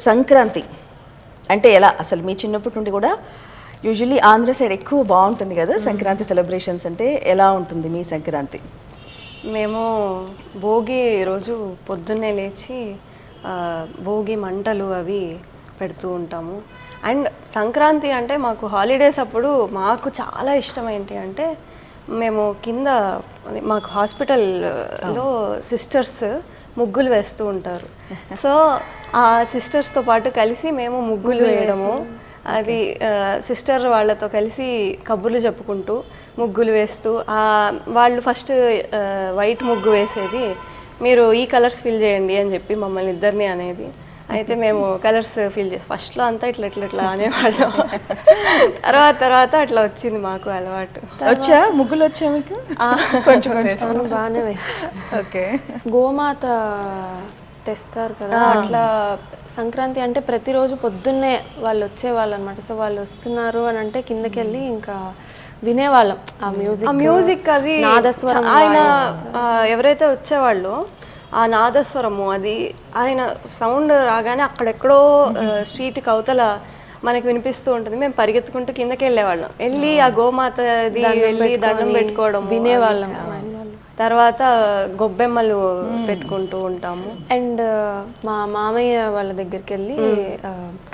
సంక్రాంతి అంటే ఎలా అసలు మీ చిన్నప్పటి నుండి కూడా యూజువల్లీ ఆంధ్ర సైడ్ ఎక్కువ బాగుంటుంది కదా సంక్రాంతి సెలబ్రేషన్స్ అంటే ఎలా ఉంటుంది మీ సంక్రాంతి? మేము భోగి రోజు పొద్దున్నే లేచి భోగి మంటలు అవి పెడుతూ ఉంటాము. అండ్ సంక్రాంతి అంటే మాకు హాలిడేస్ అప్పుడు మాకు చాలా ఇష్టం ఏంటి అంటే మేము కింద మాకు హాస్పిటల్లో సిస్టర్స్ ముగ్గులు వేస్తూ ఉంటారు. సో ఆ సిస్టర్స్తో పాటు కలిసి మేము ముగ్గులు వేయడము, అది సిస్టర్ వాళ్ళతో కలిసి కబుర్లు చెప్పుకుంటూ ముగ్గులు వేస్తూ వాళ్ళు ఫస్ట్ వైట్ ముగ్గు వేసేది, మీరు ఈ కలర్స్ ఫిల్ చేయండి అని చెప్పి మమ్మల్ని ఇద్దరిని అనేది. అయితే మేము కలర్స్ ఫిల్ చేసి ఫస్ట్లో అంతా ఇట్లా ఇట్లా ఇట్లా అనేవాళ్ళం. తర్వాత అట్లా వచ్చింది మాకు అలవాటు. వచ్చా ముగ్గులు వచ్చా మీకు? కొంచెం బాగానే వేస్తాను. ఓకే. గోమాత తెస్తారు కదా, అట్లా సంక్రాంతి అంటే ప్రతిరోజు పొద్దున్నే వాళ్ళు వచ్చేవాళ్ళు అనమాట. సో వాళ్ళు వస్తున్నారు అని అంటే కిందకి వెళ్ళి ఇంకా వినేవాళ్ళం ఆ మ్యూజిక్, అది నాదస్వరం. ఆయన ఎవరైతే వచ్చేవాళ్ళు ఆ నాదస్వరము, అది ఆయన సౌండ్ రాగానే అక్కడెక్కడో స్ట్రీట్కి అవతల మనకి వినిపిస్తూ ఉంటుంది. మేము పరిగెత్తుకుంటూ కిందకి వెళ్ళేవాళ్ళం, వెళ్ళి ఆ గోమాతది వెళ్ళి దండం పెట్టుకోవడం వినేవాళ్ళం. తర్వాత గొబ్బెమ్మలు పెట్టుకుంటూ ఉంటాము. అండ్ మా మామయ్య వాళ్ళ దగ్గరికి వెళ్ళి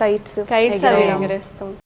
కైట్స్ అవి ఎగరేస్తాం.